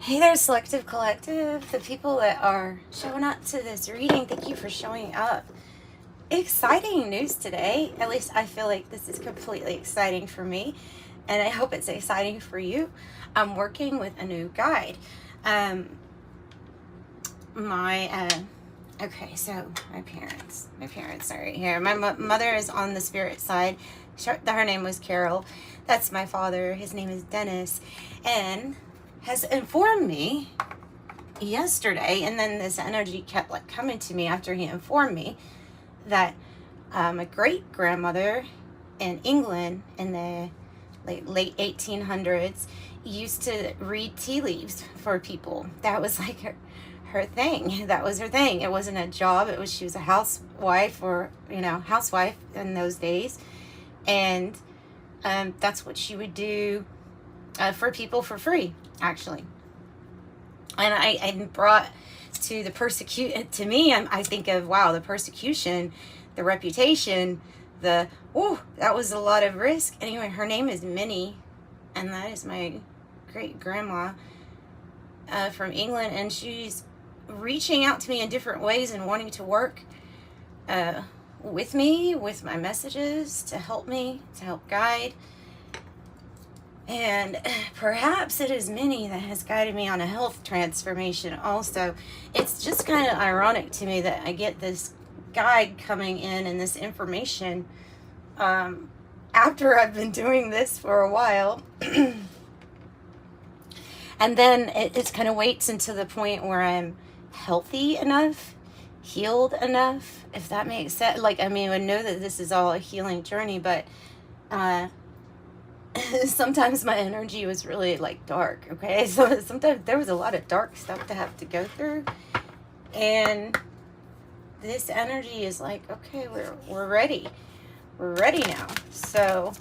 Hey there, Selective Collective. The people that are showing up to this reading, thank you for showing up. Exciting news today. At least I feel like this is completely exciting for me, and I hope it's exciting for you. I'm working with a new guide. Okay, so my parents are right here. My mother is on the spirit side. Her name was Carol. That's my father. His name is Dennis, and has informed me yesterday, and then this energy kept like coming to me after he informed me that my great grandmother in England in the late 1800s used to read tea leaves for people. That was like her thing. That was her thing. It wasn't a job. She was a housewife, or housewife in those days, and that's what she would do for people for free, actually. And I brought to to me, I think of, wow, the persecution, the reputation, that was a lot of risk. Anyway, her name is Minnie, and that is my great grandma from England, and she's reaching out to me in different ways and wanting to work with me, with my messages, to help me, to help guide. And perhaps it is Minnie that has guided me on a health transformation also. It's just kind of ironic to me that I get this guide coming in and this information after I've been doing this for a while. And then it just kind of waits until the point where I'm healthy enough, healed enough, if that makes sense. I know that this is all a healing journey, but sometimes my energy was really dark, okay? So sometimes there was a lot of dark stuff to have to go through, and this energy is like, okay, we're ready. We're ready now. So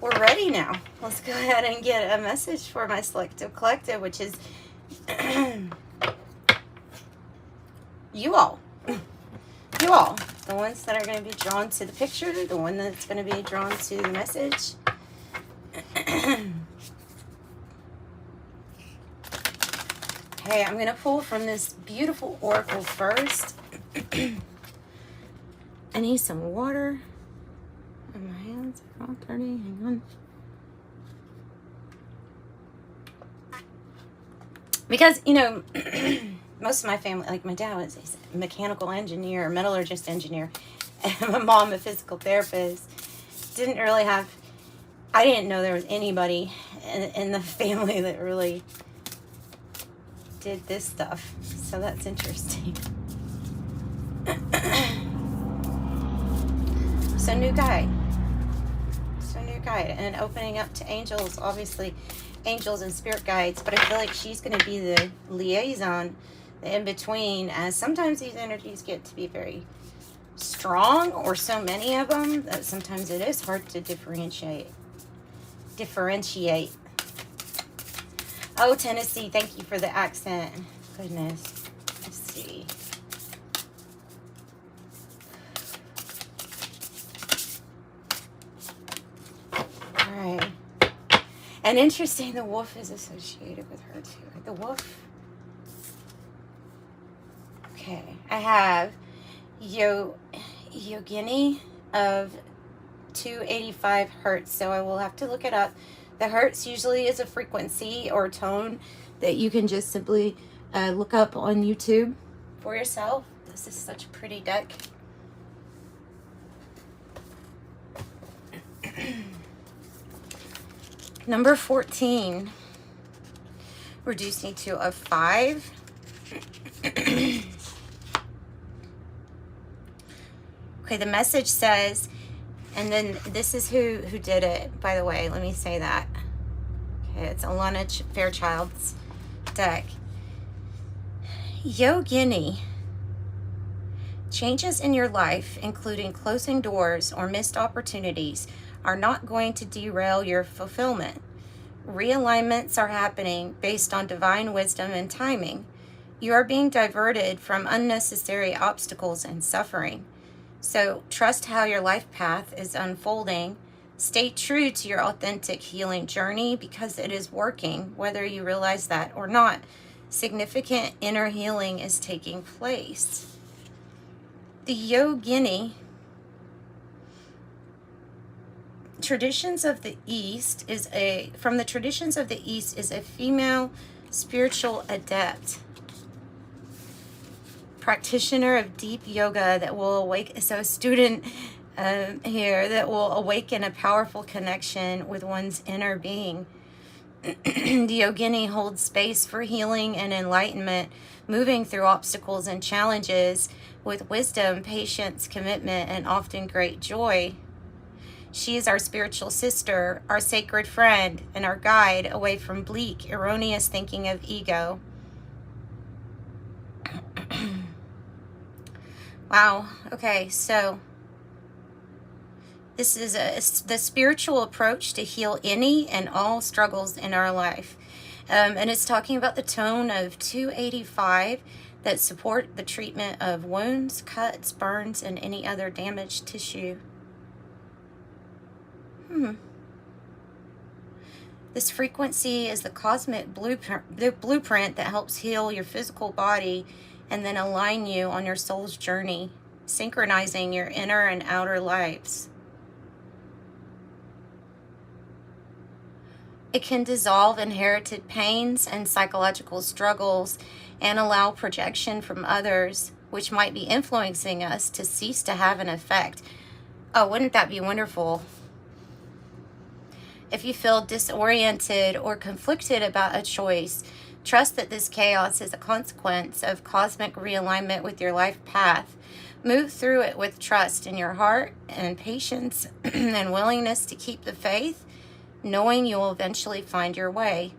we're ready now. Let's go ahead and get a message for my Selective Collective, which is you all. You all. The ones that are going to be drawn to the picture, the one that's going to be drawn to the message. Okay, I'm going to pull from this beautiful oracle first. I need some water. And my hands are all dirty. Hang on. Because, most of my family, like my dad was a mechanical engineer, metallurgist engineer, and my mom a physical therapist. I didn't know there was anybody in the family that really did this stuff. So that's interesting. So new guide, and opening up to angels, obviously angels and spirit guides, but I feel like she's going to be the liaison, the in-between, as sometimes these energies get to be very strong, or so many of them that sometimes it is hard to differentiate. Oh, Tennessee, thank you for the accent. Goodness. Let's see. All right. And interesting, the wolf is associated with her too. The wolf. Okay, I have Yogini of 285 hertz, so I will have to look it up. The hertz usually is a frequency or tone that you can just simply look up on YouTube for yourself. This is such a pretty deck. Number 14, reducing to a 5. Okay, the message says, and then this is who did it, by the way. Let me say that. Okay, it's Alana Fairchild's deck. Yogini. Changes in your life, including closing doors or missed opportunities, are not going to derail your fulfillment. Realignments are happening based on divine wisdom and timing. You are being diverted from unnecessary obstacles and suffering. So trust how your life path is unfolding. Stay true to your authentic healing journey because it is working, whether you realize that or not. Significant inner healing is taking place. The Yogini traditions of the East is from the traditions of the East is a female spiritual adept, practitioner of deep yoga that will awake. So a student here that will awaken a powerful connection with one's inner being. The Yogini holds space for healing and enlightenment, moving through obstacles and challenges with wisdom, patience, commitment, and often great joy. She is our spiritual sister, our sacred friend, and our guide away from bleak, erroneous thinking of ego. Wow. Okay, so this is the spiritual approach to heal any and all struggles in our life. And it's talking about the tone of 285 that support the treatment of wounds, cuts, burns, and any other damaged tissue. This frequency is the cosmic blueprint that helps heal your physical body and then align you on your soul's journey, synchronizing your inner and outer lives. It can dissolve inherited pains and psychological struggles and allow projection from others, which might be influencing us, to cease to have an effect. Oh, wouldn't that be wonderful? If you feel disoriented or conflicted about a choice, trust that this chaos is a consequence of cosmic realignment with your life path. Move through it with trust in your heart and patience and willingness to keep the faith, knowing you will eventually find your way.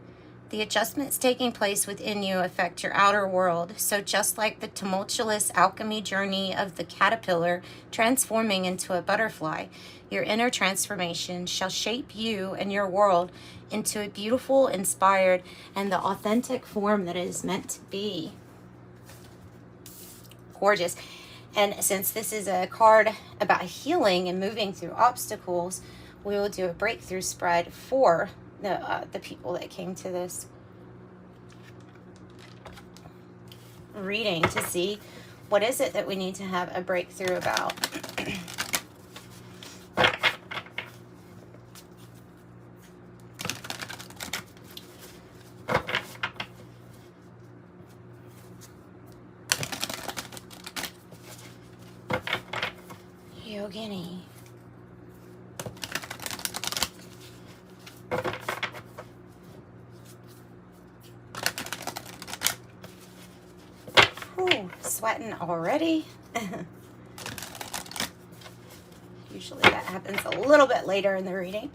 The adjustments taking place within you affect your outer world. So just like the tumultuous alchemy journey of the caterpillar transforming into a butterfly, your inner transformation shall shape you and your world into a beautiful, inspired, and the authentic form that it is meant to be. Gorgeous. And since this is a card about healing and moving through obstacles, we will do a breakthrough spread for the people that came to this reading to see what is it that we need to have a breakthrough about. Yogini. Sweating already. Usually that happens a little bit later in the reading.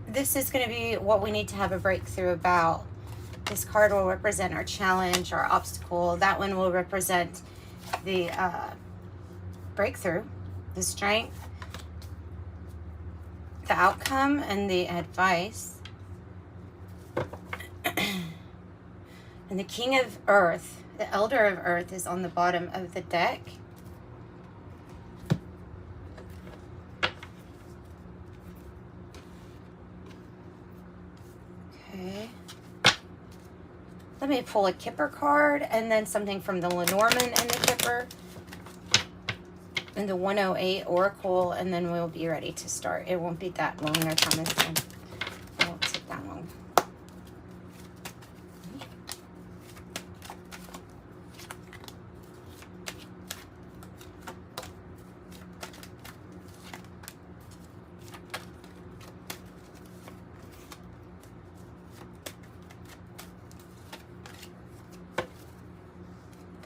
This is going to be what we need to have a breakthrough about. This card will represent our challenge, our obstacle. That one will represent the breakthrough, the strength, the outcome, and the advice. And the King of Earth, the Elder of Earth, is on the bottom of the deck. Let me pull a Kipper card and then something from the Lenormand and the Kipper and the 108 Oracle, and then we'll be ready to start. It won't be that long, I promise. It won't take that long.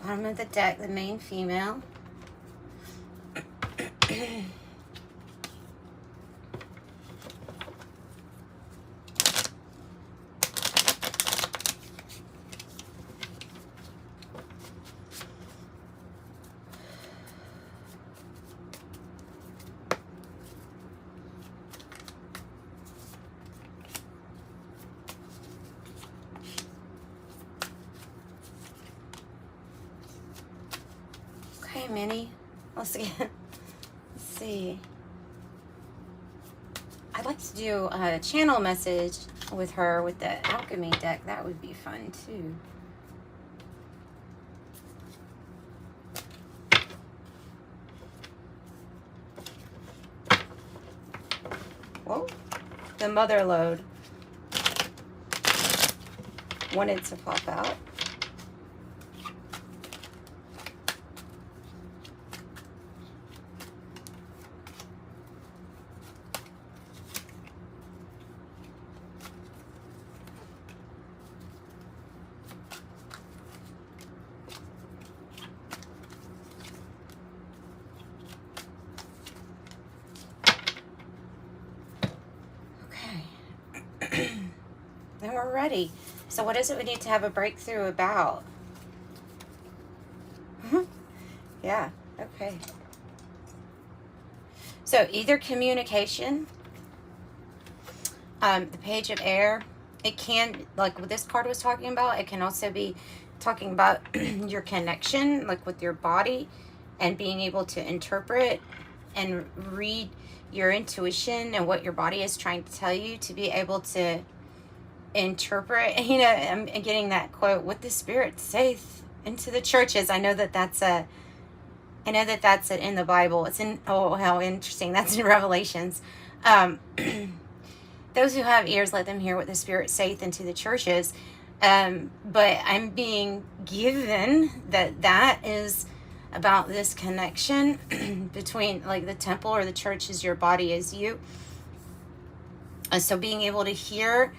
Bottom of the deck, the main female. Okay, Minnie. Let's see. Let's see. I'd like to do a channel message with her with the Alchemy deck. That would be fun too. Whoa. The mother lode wanted to pop out. And we're ready. So what is it we need to have a breakthrough about? Yeah, okay. So either communication, the Page of Air, it can, like what this card was talking about, it can also be talking about your connection, like with your body, and being able to interpret and read your intuition and what your body is trying to tell you, to be able to interpret. You know, I'm getting that quote, what the Spirit saith into the churches. I know that that's in the Bible. It's in, oh, how interesting. That's in Revelations. Those who have ears, let them hear what the Spirit saith into the churches. But I'm being given that is about this connection between, like, the temple or the church is your body is you. So being able to hear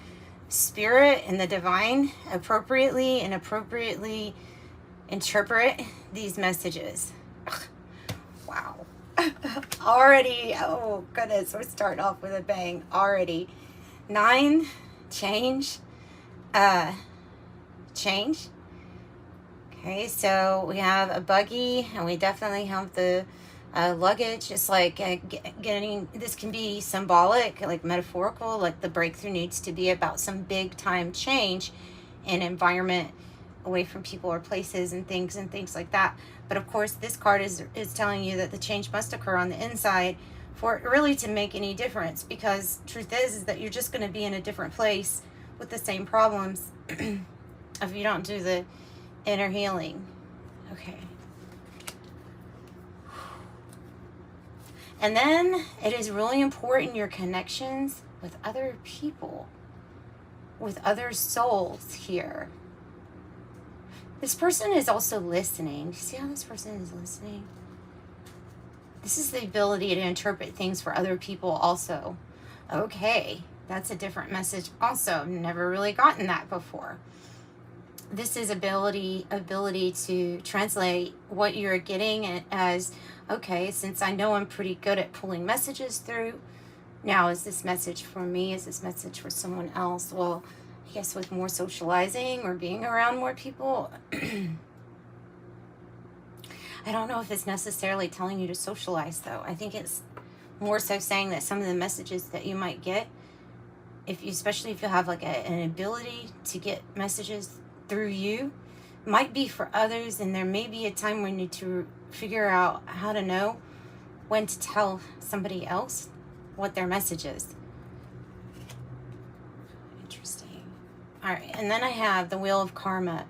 Spirit and the divine appropriately and appropriately interpret these messages. Ugh, wow. Already, oh goodness, we're starting off with a bang already. 9, change. Change. Okay, so we have a buggy, and we definitely have the luggage. It's like getting, this can be symbolic, like metaphorical, like the breakthrough needs to be about some big time change in environment, away from people or places and things like that. But of course, this card is telling you that the change must occur on the inside for it really to make any difference, because truth is that you're just going to be in a different place with the same problems if you don't do the inner healing. Okay. And then it is really important, your connections with other people, with other souls here. This person is also listening. See how this person is listening? This is the ability to interpret things for other people also. Okay, that's a different message also. I've never really gotten that before. This is ability to translate what you're getting as, okay, since I know I'm pretty good at pulling messages through, now is this message for me? Is this message for someone else? Well, I guess with more socializing or being around more people, I don't know if it's necessarily telling you to socialize, though. I think it's more so saying that some of the messages that you might get, especially if you have like an ability to get messages through you, might be for others, and there may be a time when you need to figure out how to know when to tell somebody else what their message is. Interesting. All right, and then I have the Wheel of Karma.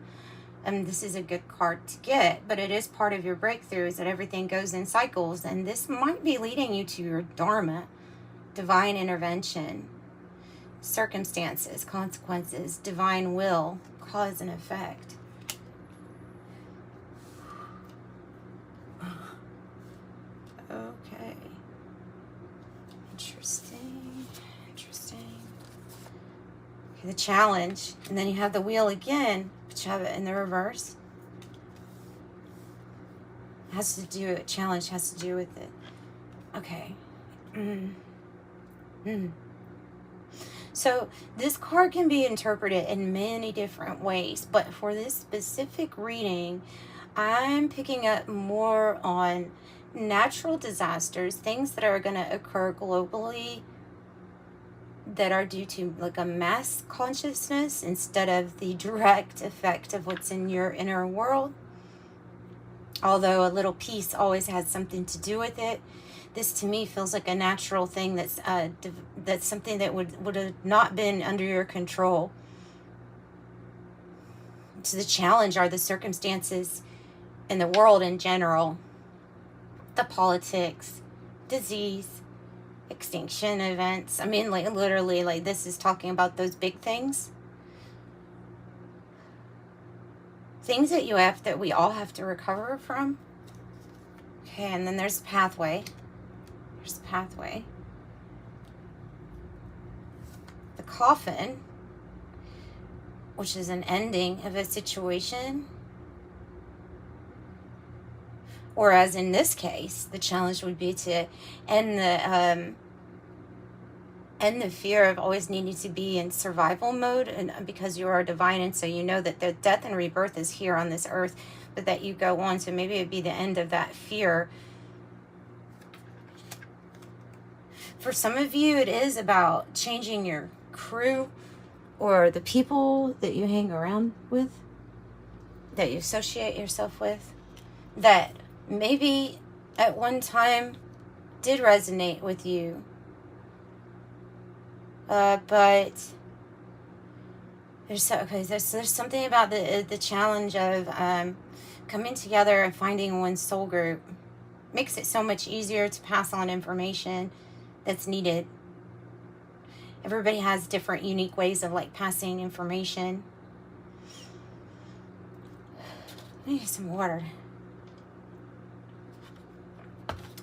And this is a good card to get, but it is part of your breakthrough, is that everything goes in cycles, and this might be leading you to your Dharma, divine intervention, circumstances, consequences, divine will, cause and effect. Okay. Interesting. Okay, the challenge, and then you have the wheel again, but you have it in the reverse. Challenge has to do with it. Okay. So this card can be interpreted in many different ways, but for this specific reading, I'm picking up more on natural disasters, things that are going to occur globally that are due to like a mass consciousness instead of the direct effect of what's in your inner world. Although a little peace always has something to do with it, this to me feels like a natural thing that's something that would have not been under your control. So the challenge are the circumstances in the world in general, the politics, disease, extinction events. I mean, like literally, like this is talking about those big things. Things that we all have to recover from. Okay, and then there's the pathway. There's the pathway. The coffin, which is an ending of a situation. Or as in this case, the challenge would be to end the fear of always needing to be in survival mode, and because you are divine, and so you know that the death and rebirth is here on this earth, but that you go on. So maybe it'd be the end of that fear. For some of you, it is about changing your crew or the people that you hang around with, that you associate yourself with, that maybe at one time did resonate with you. But there's something about the challenge of coming together and finding one soul group. Makes it so much easier to pass on information that's needed. Everybody has different unique ways of like passing information. I need some water.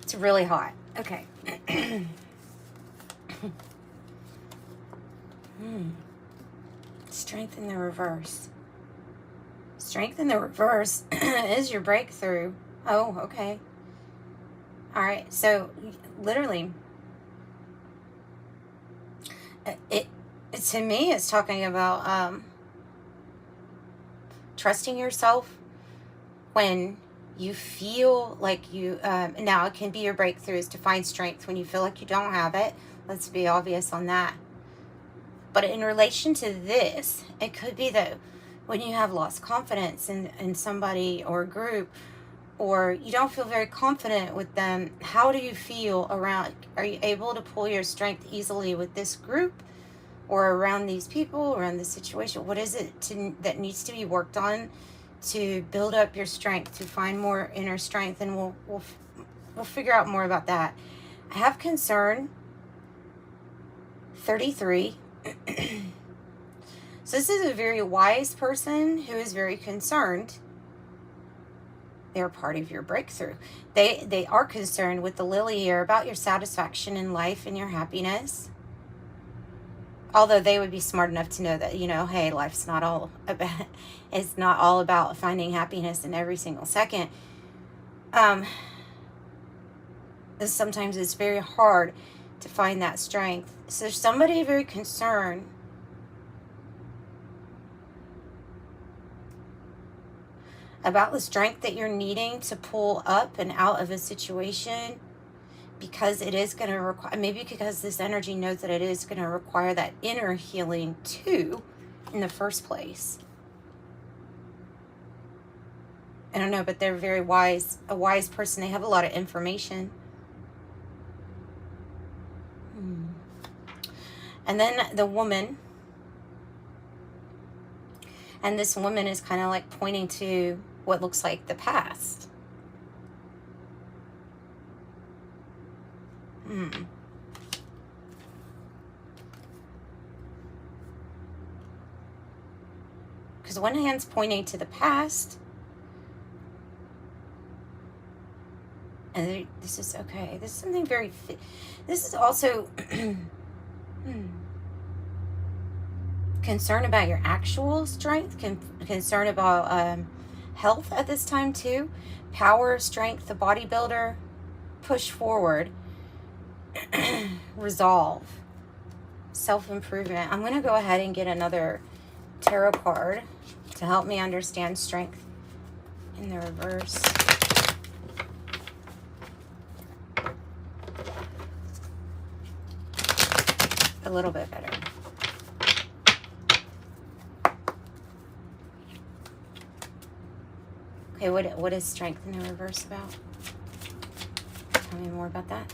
It's really hot. Okay. Strength in the reverse. Strength in the reverse is your breakthrough. Oh, okay. All right. So literally, it to me, it's talking about trusting yourself when you feel like you, now it can be your breakthroughs to find strength when you feel like you don't have it. Let's be obvious on that. But in relation to this, it could be that when you have lost confidence in somebody or a group, or you don't feel very confident with them, how do you feel around? Are you able to pull your strength easily with this group or around these people, around this situation? What is it that needs to be worked on to build up your strength, to find more inner strength? And we'll figure out more about that. I have concern. 33. So this is a very wise person who is very concerned. They're part of your breakthrough. They are concerned with the lily here about your satisfaction in life and your happiness. Although they would be smart enough to know that, you know, hey, life's not all about, it's not all about finding happiness in every single second. Sometimes it's very hard to find that strength. So there's somebody very concerned about the strength that you're needing to pull up and out of a situation, because it is going to require, maybe because this energy knows that it is going to require that inner healing too in the first place. I don't know, but they're very wise, a wise person. They have a lot of information. And then the woman, and this woman is kind of like pointing to what looks like the past. Because one hand's pointing to the past, and this is okay. This is something very. This is also concern about your actual strength, concern about health at this time too. Power, strength, the bodybuilder, push forward, resolve, self-improvement. I'm going to go ahead and get another tarot card to help me understand strength in the reverse. A little bit better. Okay, what is strength in the reverse about? Tell me more about that.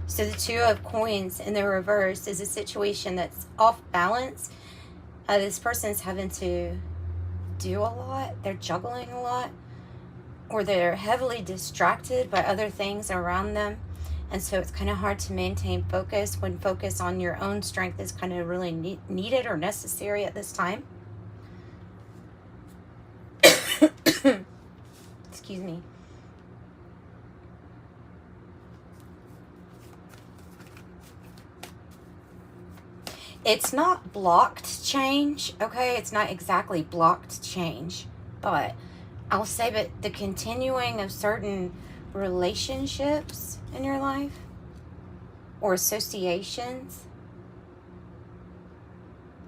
So the Two of Coins in the reverse is a situation that's off balance. This person's having to do a lot. They're juggling a lot. Or they're heavily distracted by other things around them. And so it's kind of hard to maintain focus when focus on your own strength is kind of really needed or necessary at this time. Excuse me. It's not blocked change, okay? It's not exactly blocked change, but I'll say that the continuing of certain relationships in your life or associations,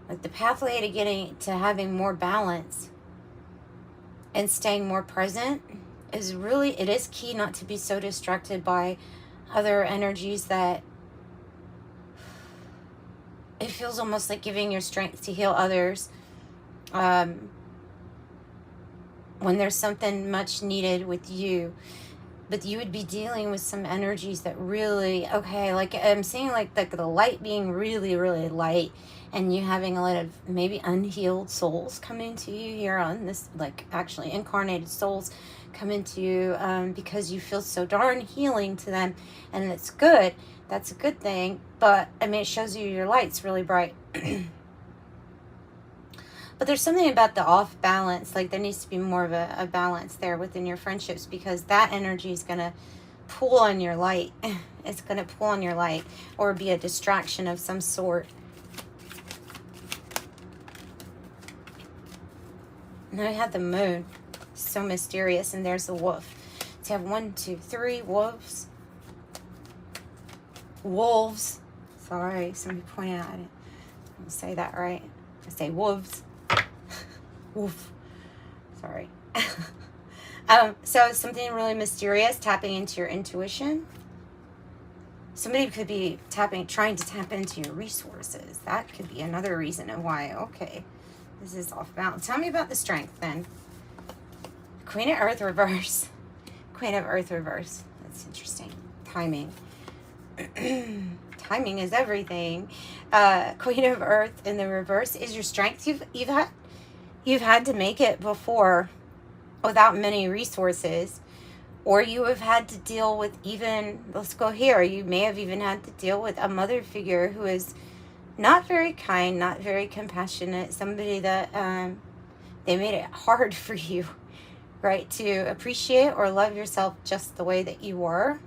like the pathway to getting to having more balance and staying more present is really, it is key not to be so distracted by other energies that it feels almost like giving your strength to heal others when there's something much needed with you. But you would be dealing with some energies that really, okay, like I'm seeing like the light being really, really light, and you having a lot of maybe unhealed souls come into you here on this, like actually incarnated souls come into you because you feel so darn healing to them, and it's good. That's a good thing, but I mean, it shows you your light's really bright. But there's something about the off balance, like there needs to be more of a balance there within your friendships, because that energy is going to pull on your light. It's going to pull on your light or be a distraction of some sort. Now I have the moon, so mysterious, and there's the wolf. So you have 1, 2, 3 wolves. Wolves. Sorry, somebody pointed out. I didn't say that right. I say wolves. Woof. Sorry. So something really mysterious, tapping into your intuition. Somebody could be trying to tap into your resources. That could be another reason of why, okay, this is off balance. Tell me about the strength then. Queen of Earth reverse. Queen of Earth reverse. That's interesting. Timing. Timing is everything. Queen of Earth in the reverse is your strength. You've had to make it before without many resources, or you have had to deal with even, let's go here, you may have even had to deal with a mother figure who is not very kind, not very compassionate, somebody that they made it hard for you, right, to appreciate or love yourself just the way that you were.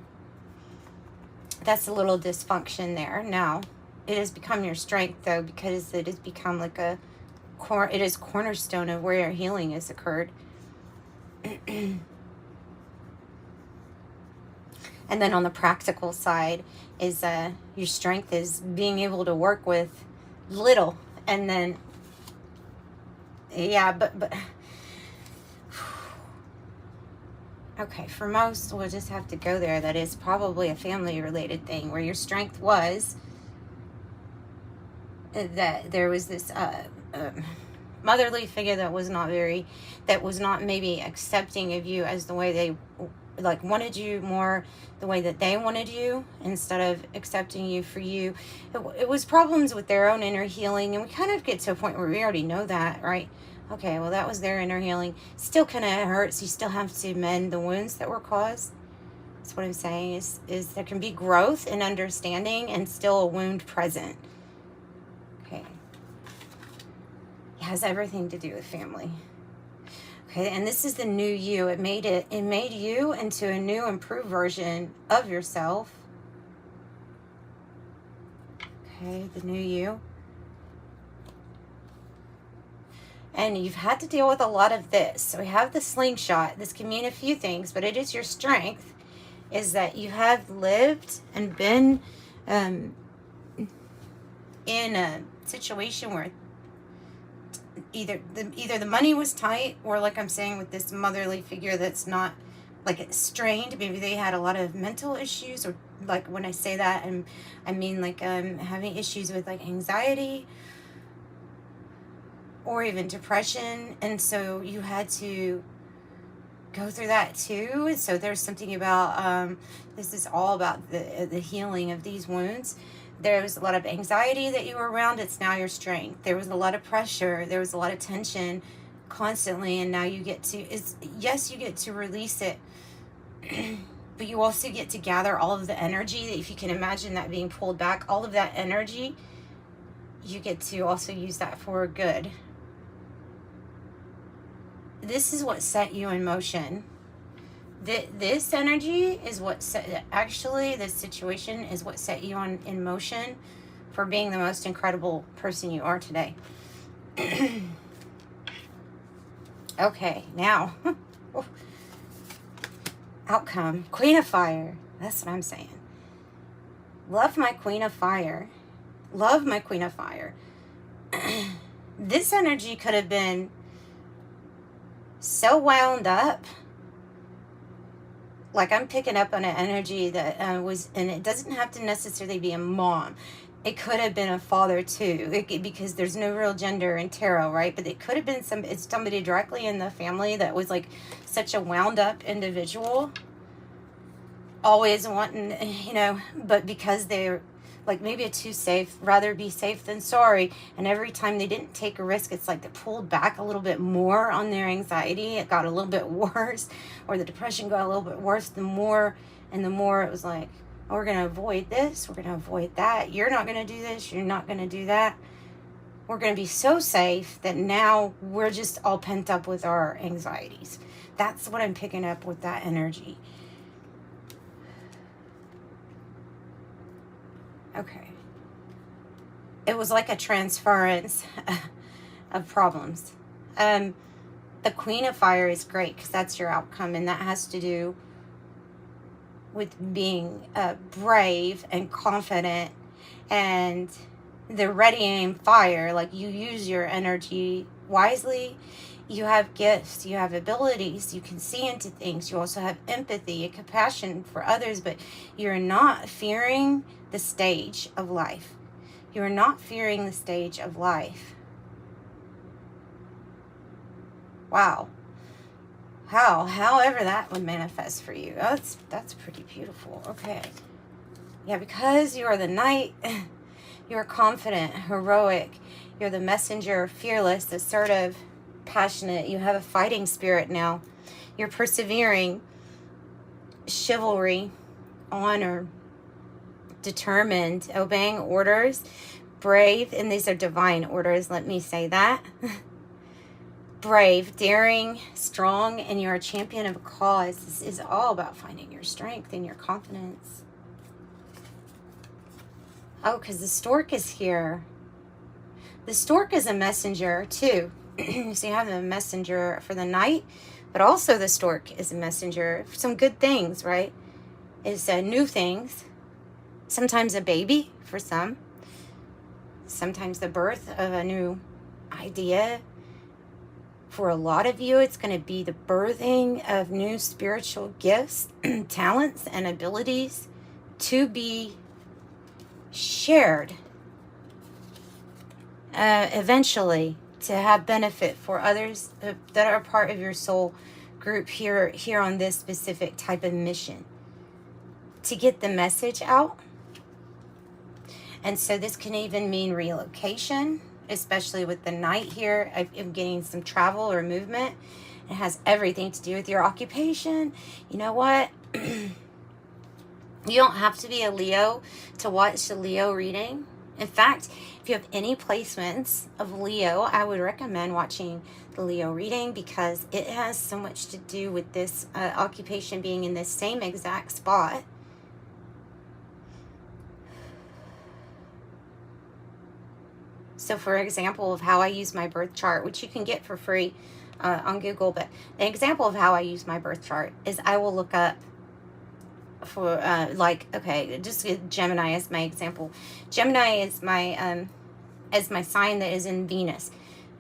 That's a little dysfunction there. Now, it has become your strength, though, because it has become like it is cornerstone of where your healing has occurred. And then on the practical side is your strength is being able to work with little, and then yeah, but okay, for most, we'll just have to go there. That is probably a family-related thing where your strength was that there was this motherly figure that was not maybe accepting of you as the way they like wanted you, more the way that they wanted you instead of accepting you for you. It was problems with their own inner healing, and we kind of get to a point where we already know that, right? Okay, well, that was their inner healing. Still kind of hurts. You still have to mend the wounds that were caused. That's what I'm saying is there can be growth and understanding and still a wound present. Okay. It has everything to do with family. Okay, and this is the new you. It made you into a new, improved version of yourself. Okay, the new you. And you've had to deal with a lot of this. So we have the slingshot. This can mean a few things, but it is your strength, is that you have lived and been in a situation where either the money was tight, or like I'm saying with this motherly figure that's not, like, it's strained. Maybe they had a lot of mental issues, or like when I say that, I mean like having issues with like anxiety, or even depression. And so you had to go through that too. And so there's something about, this is all about the healing of these wounds. There was a lot of anxiety that you were around. It's now your strength. There was a lot of pressure. There was a lot of tension constantly. And now you get to, yes, you get to release it. But you also get to gather all of the energy, that if you can imagine that being pulled back, all of that energy, you get to also use that for good. This is what set you in motion. This energy is what set, actually, this situation is what set you in motion for being the most incredible person you are today. Okay, now, outcome, Queen of Fire. That's what I'm saying. Love my Queen of Fire. Love my Queen of Fire. This energy could have been so wound up. Like, I'm picking up on an energy that was, and it doesn't have to necessarily be a mom. It could have been a father too, because there's no real gender in tarot, right? But it could have been somebody directly in the family that was like such a wound up individual, always wanting, you know, but because they're like maybe too safe, rather be safe than sorry. And every time they didn't take a risk, it's like they pulled back a little bit more on their anxiety. It got a little bit worse, or the depression got a little bit worse. The more it was like, oh, we're going to avoid this, we're going to avoid that. You're not going to do this, you're not going to do that. We're going to be so safe that now we're just all pent up with our anxieties. That's what I'm picking up with that energy. Okay. It was like a transference of problems. The Queen of Fire is great because that's your outcome, and that has to do with being brave and confident and the readying fire. Like, you use your energy wisely. You have gifts, you have abilities, you can see into things. You also have empathy and compassion for others, but you're not fearing the stage of life. You're not fearing the stage of life. Wow. However that would manifest for you. That's pretty beautiful. Okay. Yeah, because you are the knight, you're confident, heroic, you're the messenger, fearless, assertive, passionate. You have a fighting spirit now. You're persevering, chivalry, honor, determined, obeying orders, brave, and these are divine orders, let me say that. Brave, daring, strong, and you're a champion of a cause. This is all about finding your strength and your confidence. Oh, because the stork is here. The stork is a messenger too. So you have a messenger for the night, but also the stork is a messenger for some good things, right? It's new things. Sometimes a baby for some. Sometimes the birth of a new idea. For a lot of you, it's going to be the birthing of new spiritual gifts, talents, and abilities to be shared eventually, to have benefit for others that are part of your soul group here on this specific type of mission, to get the message out. And so this can even mean relocation, especially with the night here of getting some travel or movement. It has everything to do with your occupation. You know what? You don't have to be a Leo to watch the Leo reading. In fact, if you have any placements of Leo, I would recommend watching the Leo reading, because it has so much to do with this occupation being in the same exact spot. So for example of how I use my birth chart, which you can get for free on Google, but an example of how I use my birth chart is I will look up for okay, just Gemini as my example. Gemini is my sign that is in Venus.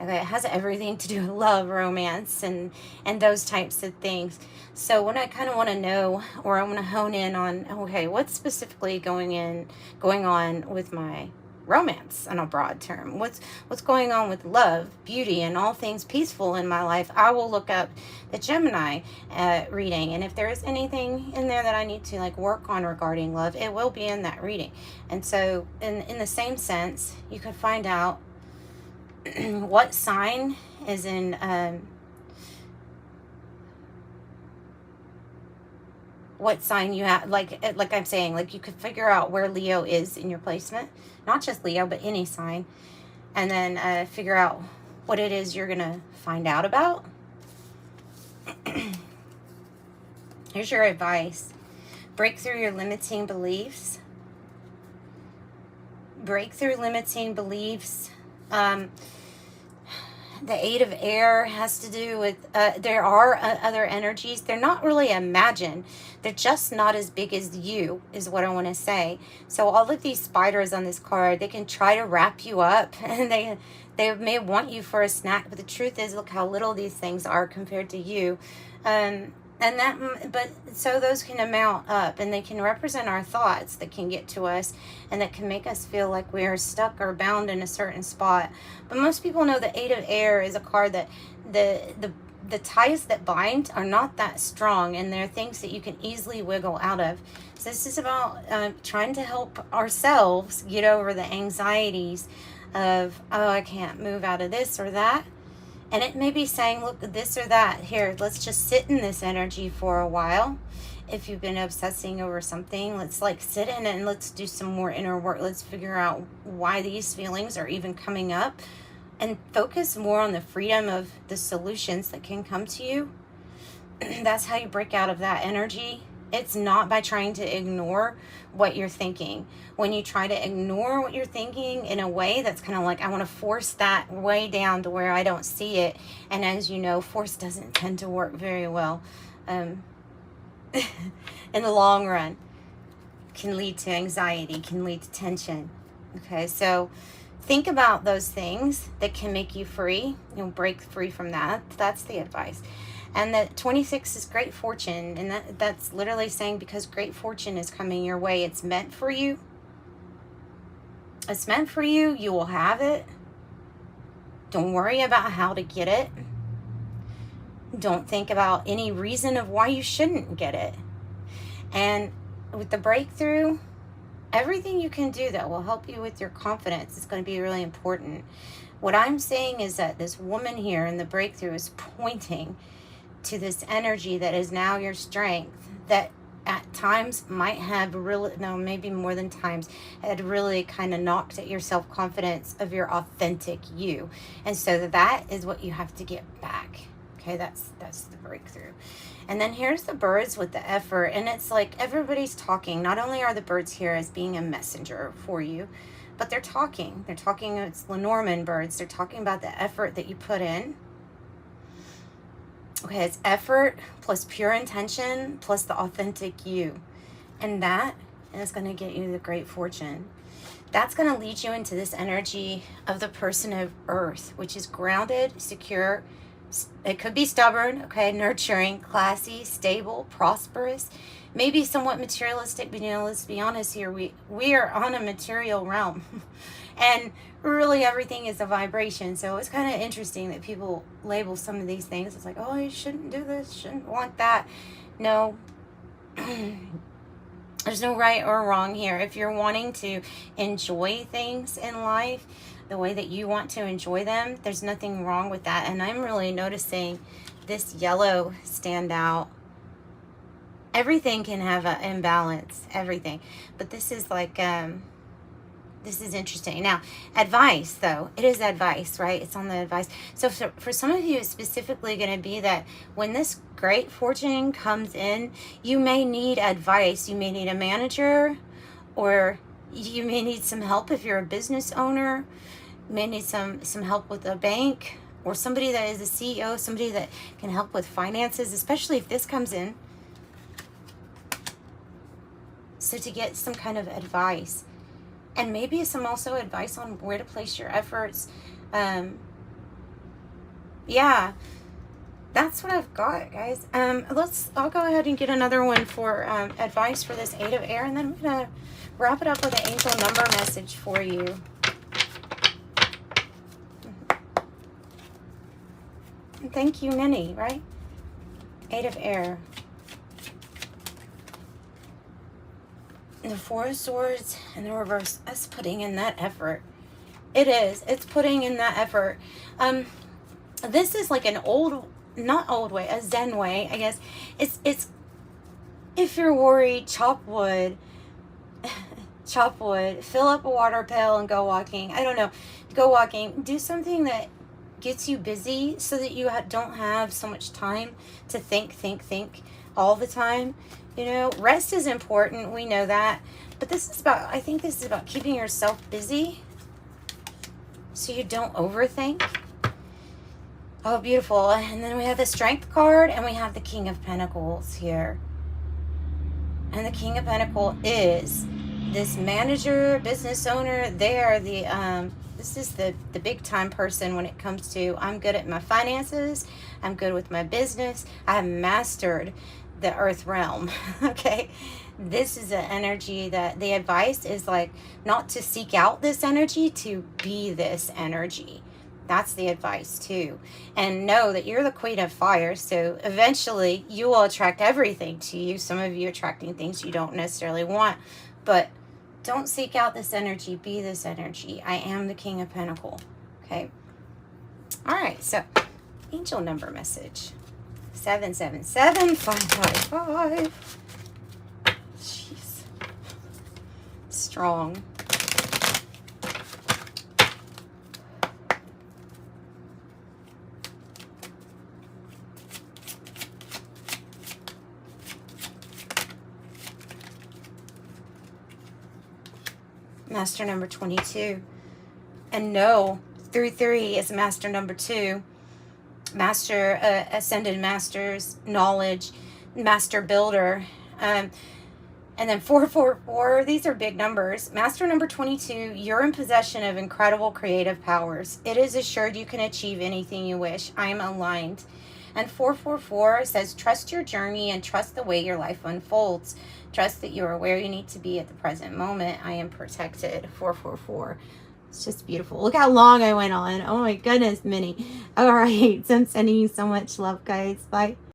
Okay, it has everything to do with love, romance, and those types of things. So when I kind of want to know, or I want to hone in on, okay, what's specifically going on with my romance in a broad term. What's going on with love, beauty, and all things peaceful in my life? I will look up the Gemini reading, and if there is anything in there that I need to like work on regarding love, it will be in that reading. And so in the same sense, you could find out what sign is in what sign you have, like I'm saying, like you could figure out where Leo is in your placement, not just Leo, but any sign, and then figure out what it is you're gonna find out about. Here's your advice. Break through your limiting beliefs. Break through limiting beliefs. The Eight of Air has to do with, there are other energies. They're not really imagined. They're just not as big as you, is what I want to say. So all of these spiders on this card, they can try to wrap you up, and they may want you for a snack, but the truth is, look how little these things are compared to you. But so those can amount up, and they can represent our thoughts that can get to us and that can make us feel like we are stuck or bound in a certain spot. But most people know the Eight of Air is a card that the ties that bind are not that strong, and they're things that you can easily wiggle out of. So this is about trying to help ourselves get over the anxieties of, oh, I can't move out of this or that. And it may be saying, look, this or that. Here, let's just sit in this energy for a while. If you've been obsessing over something, let's like sit in it and let's do some more inner work. Let's figure out why these feelings are even coming up, and focus more on the freedom of the solutions that can come to you. That's how you break out of that energy. It's not by trying to ignore what you're thinking. When you try to ignore what you're thinking in a way that's kind of like, I want to force that way down to where I don't see it. And as you know, force doesn't tend to work very well in the long run. Can lead to anxiety, can lead to tension. Okay, so think about those things that can make you free. Break free from that. That's the advice. And the 26 is great fortune. And that's literally saying, because great fortune is coming your way, it's meant for you. It's meant for you. You will have it. Don't worry about how to get it. Don't think about any reason of why you shouldn't get it. And with the breakthrough, everything you can do that will help you with your confidence is going to be really important. What I'm saying is that this woman here in the breakthrough is pointing to this energy that is now your strength, that at times might have really, no, maybe more than times, had really kind of knocked at your self-confidence of your authentic you. And so that is what you have to get back. Okay, that's the breakthrough. And then here's the birds with the effort. And it's like everybody's talking. Not only are the birds here as being a messenger for you, but they're talking. They're talking, it's Lenormand birds. They're talking about the effort that you put in. Okay, it's effort plus pure intention plus the authentic you. And that is going to get you the great fortune. That's going to lead you into this energy of the person of Earth, which is grounded, secure. It could be stubborn, okay, nurturing, classy, stable, prosperous, maybe somewhat materialistic, but let's be honest here, we are on a material realm. And really everything is a vibration. So it's kind of interesting that people label some of these things. It's like, oh, you shouldn't do this, shouldn't want that. No, there's no right or wrong here. If you're wanting to enjoy things in life the way that you want to enjoy them, there's nothing wrong with that. And I'm really noticing this yellow stand out. Everything can have an imbalance, everything. But this is like, this is interesting. Now, advice, though. It is advice, right? It's on the advice. So for some of you, it's specifically going to be that when this great fortune comes in, you may need advice. You may need a manager, or you may need some help if you're a business owner. You may need some help with a bank, or somebody that is a CEO, somebody that can help with finances, especially if this comes in. So to get some kind of advice. And maybe some also advice on where to place your efforts. Yeah, that's what I've got, guys. I'll go ahead and get another one for advice for this Eight of Air, and then I'm gonna wrap it up with an angel number message for you. Thank you, Minnie, right? 8 of Air. The 4 of Swords and the reverse. That's putting in that effort. It is. It's putting in that effort. This is like an old, not old way, a Zen way, I guess. It's if you're worried, chop wood. Chop wood. Fill up a water pail and go walking. I don't know. Go walking. Do something that gets you busy so that you don't have so much time to think all the time. You know, rest is important. We know that. But this is about, I think this is about keeping yourself busy so you don't overthink. Oh, beautiful. And then we have the Strength card and we have the King of Pentacles here. And the King of Pentacles is this manager, business owner. They are the, this is the big time person when it comes to, I'm good at my finances. I'm good with my business. I have mastered the earth realm. Okay. This is an energy that the advice is like not to seek out this energy, to be this energy. That's the advice too. And know that you're the Queen of Fire. So eventually you will attract everything to you. Some of you attracting things you don't necessarily want, but don't seek out this energy. Be this energy. I am the King of Pentacles. Okay. All right. So angel number message. 777-555. Jeez. Strong. Master number 22. And no, 3 is master number 2. Master, ascended masters, knowledge, master builder. And then 444, these are big numbers. Master number 22, you're in possession of incredible creative powers. It is assured you can achieve anything you wish. I am aligned. And 444 says, trust your journey and trust the way your life unfolds. Trust that you are where you need to be at the present moment. I am protected. 444. It's just beautiful. Look how long I went on. Oh my goodness, Minnie. All right. So I'm sending you so much love, guys. Bye.